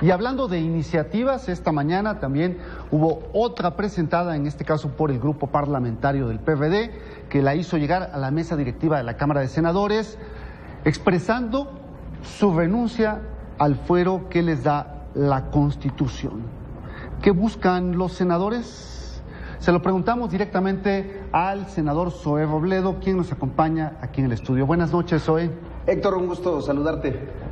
Y hablando de iniciativas, esta mañana también hubo otra presentada, en este caso por el grupo parlamentario del PRD, que la hizo llegar a la mesa directiva de la Cámara de Senadores, expresando su renuncia al fuero que les da la Constitución. ¿Qué buscan los senadores? Se lo preguntamos directamente al senador Zoé Robledo, quien nos acompaña aquí en el estudio. Buenas noches, Zoé. Héctor, un gusto saludarte.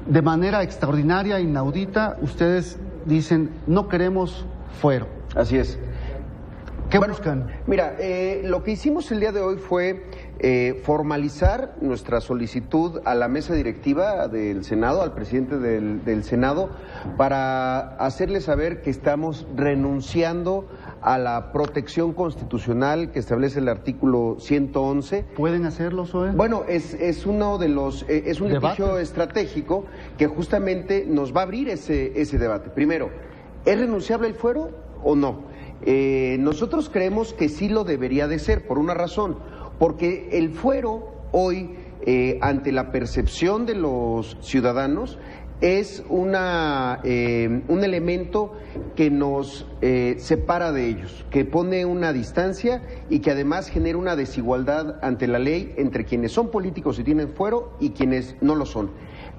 De manera extraordinaria, inaudita, ustedes dicen, no queremos fuero. Así es. ¿Qué buscan? Mira, lo que hicimos el día de hoy fue formalizar nuestra solicitud a la mesa directiva del Senado, al presidente del Senado, para hacerle saber que estamos renunciando a la protección constitucional que establece el artículo 111. ¿Pueden hacerlo, Zoé? Bueno, es uno de los, es un litigio estratégico que justamente nos va a abrir ese debate. Primero, ¿es renunciable el fuero o no? Nosotros creemos que sí lo debería de ser, por una razón, porque el fuero hoy, ante la percepción de los ciudadanos, es un elemento que nos separa de ellos, que pone una distancia y que además genera una desigualdad ante la ley entre quienes son políticos y tienen fuero y quienes no lo son.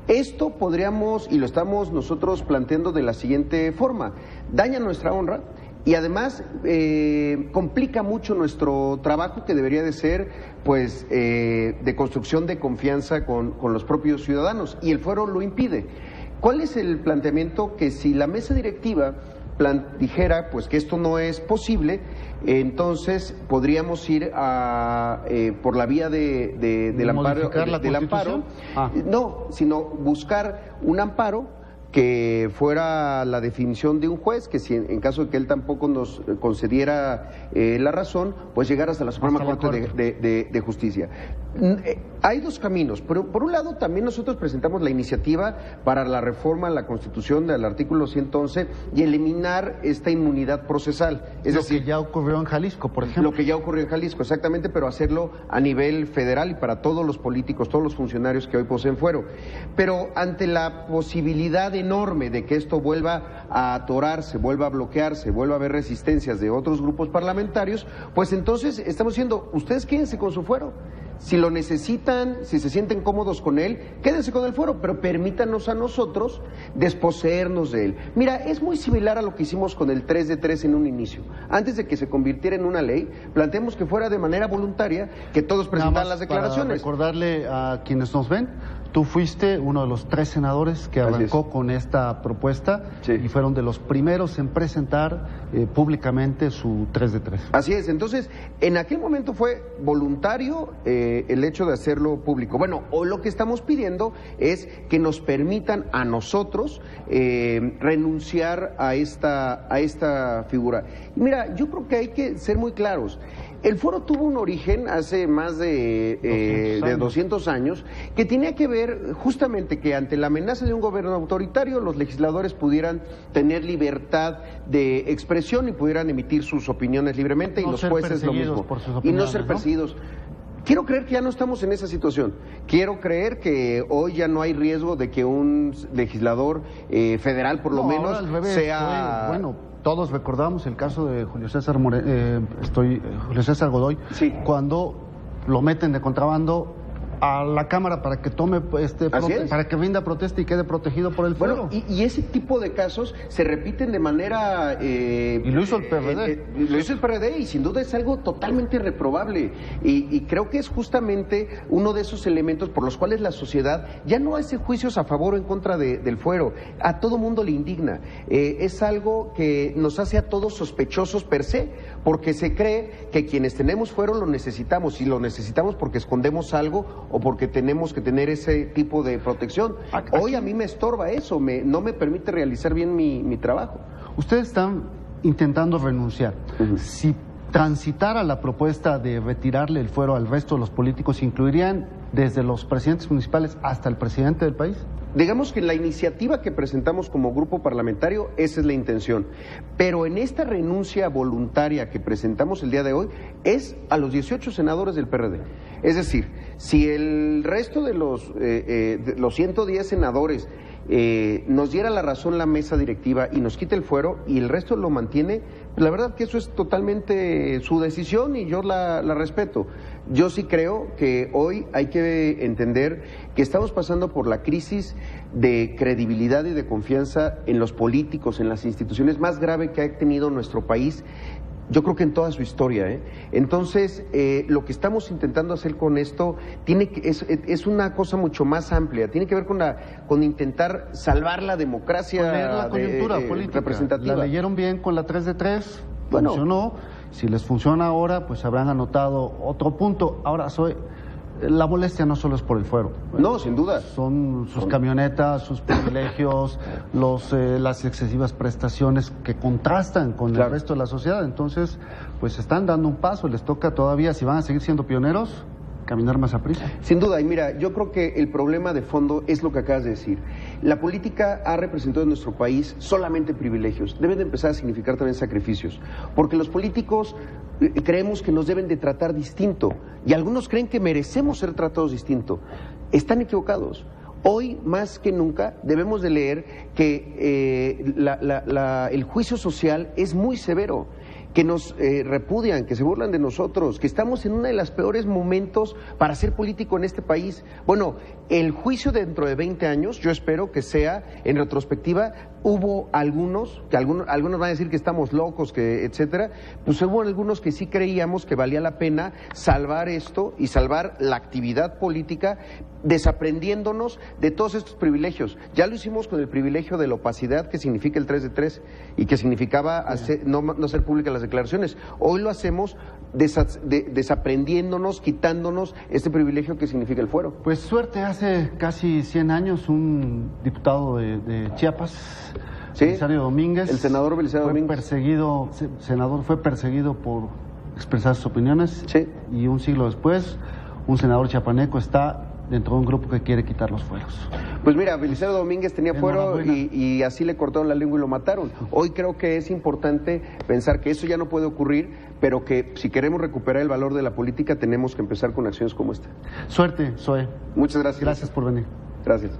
Esto podríamos, y lo estamos nosotros planteando de la siguiente forma: daña nuestra honra y además complica mucho nuestro trabajo, que debería de ser pues de construcción de confianza con los propios ciudadanos, y el fuero lo impide. ¿Cuál es el planteamiento? Que si la mesa directiva dijera pues que esto no es posible, entonces podríamos ir por la vía del amparo, no, sino buscar un amparo que fuera la definición de un juez, que si en caso de que él tampoco nos concediera la razón, pues llegar hasta la Suprema Corte de Justicia. Hay dos caminos, pero por un lado también nosotros presentamos la iniciativa para la reforma a la Constitución del artículo 111 y eliminar esta inmunidad procesal. Es decir, que ya ocurrió en Jalisco, por ejemplo. Lo que ya ocurrió en Jalisco, exactamente, pero hacerlo a nivel federal y para todos los políticos, todos los funcionarios que hoy poseen fuero. Pero ante la posibilidad enorme de que esto vuelva a atorarse, vuelva a bloquearse, vuelva a haber resistencias de otros grupos parlamentarios, pues entonces estamos diciendo, ustedes quédense con su fuero. Si lo necesitan, si se sienten cómodos con él, quédense con el fuero, pero permítanos a nosotros desposeernos de él. Mira, es muy similar a lo que hicimos con el 3 de 3 en un inicio. Antes de que se convirtiera en una ley, planteamos que fuera de manera voluntaria, que todos presentaran las declaraciones. Para recordarle a quienes nos ven, tú fuiste uno de los 3 senadores que arrancó con esta propuesta, y fueron de los primeros en presentar públicamente su 3 de 3. Así es, entonces, en aquel momento fue voluntario el hecho de hacerlo público. Bueno, hoy lo que estamos pidiendo es que nos permitan a nosotros renunciar a esta figura. Mira, yo creo que hay que ser muy claros. El fuero tuvo un origen hace más de 200 años, que tenía que ver justamente que ante la amenaza de un gobierno autoritario, los legisladores pudieran tener libertad de expresión y pudieran emitir sus opiniones libremente, y los jueces lo mismo, y no ser perseguidos. Quiero creer que ya no estamos en esa situación. Quiero creer que hoy ya no hay riesgo de que un legislador federal, por lo menos, sea... Bueno, todos recordamos el caso de Julio César Godoy, cuando lo meten de contrabando a la Cámara para que tome para que rinda protesta y quede protegido por el fuero. Bueno, y ese tipo de casos se repiten de manera... y lo hizo el PRD. Lo hizo el PRD, y sin duda es algo totalmente reprobable. Y creo que es justamente uno de esos elementos por los cuales la sociedad ya no hace juicios a favor o en contra del fuero. A todo mundo le indigna. Es algo que nos hace a todos sospechosos per se, porque se cree que quienes tenemos fuero lo necesitamos, y lo necesitamos porque escondemos algo o porque tenemos que tener ese tipo de protección. Hoy a mí me estorba eso, no me permite realizar bien mi trabajo. Ustedes están intentando renunciar. Si transitara la propuesta de retirarle el fuero al resto de los políticos, ¿incluirían desde los presidentes municipales hasta el presidente del país? Digamos que en la iniciativa que presentamos como grupo parlamentario, esa es la intención. Pero en esta renuncia voluntaria que presentamos el día de hoy, es a los 18 senadores del PRD. Es decir, si el resto de los 110 senadores nos diera la razón la mesa directiva y nos quite el fuero y el resto lo mantiene, la verdad que eso es totalmente su decisión y yo la respeto. Yo sí creo que hoy hay que entender que estamos pasando por la crisis de credibilidad y de confianza en los políticos, en las instituciones más grave que ha tenido nuestro país. Yo creo que en toda su historia, Entonces, lo que estamos intentando hacer con esto es una cosa mucho más amplia, tiene que ver con intentar salvar la democracia la coyuntura política representativa. La leyeron bien con la 3 de 3, bueno, funcionó, si les funciona ahora, pues habrán anotado otro punto. Ahora, la molestia no solo es por el fuero. No, sin duda. Son sus camionetas, sus privilegios, las excesivas prestaciones que contrastan con el resto de la sociedad. Entonces, pues están dando un paso, les toca todavía, si van a seguir siendo pioneros, caminar más a prisa. Sin duda, y mira, yo creo que el problema de fondo es lo que acabas de decir. La política ha representado en nuestro país solamente privilegios, deben de empezar a significar también sacrificios, porque los políticos creemos que nos deben de tratar distinto, y algunos creen que merecemos ser tratados distinto. Están equivocados. Hoy, más que nunca, debemos de leer que el juicio social es muy severo, que nos repudian, que se burlan de nosotros, que estamos en uno de los peores momentos para ser político en este país. Bueno, el juicio dentro de 20 años, yo espero que sea, en retrospectiva, hubo algunos van a decir que estamos locos, que etcétera, pues hubo algunos que sí creíamos que valía la pena salvar esto y salvar la actividad política, desaprendiéndonos de todos estos privilegios. Ya lo hicimos con el privilegio de la opacidad que significa el 3 de 3 y que significaba no ser públicas las declaraciones. Hoy lo hacemos desaprendiéndonos, quitándonos este privilegio que significa el fuero. Pues suerte, hace casi 100 años un diputado de Chiapas, Belisario Domínguez, el senador Belisario Domínguez, fue perseguido por expresar sus opiniones, y un siglo después un senador chiapaneco está dentro de un grupo que quiere quitar los fueros. Pues mira, Belisario Domínguez tenía fuero y así le cortaron la lengua y lo mataron. Hoy creo que es importante pensar que eso ya no puede ocurrir, pero que si queremos recuperar el valor de la política tenemos que empezar con acciones como esta. Suerte, Zoe. Muchas gracias. Gracias por venir. Gracias.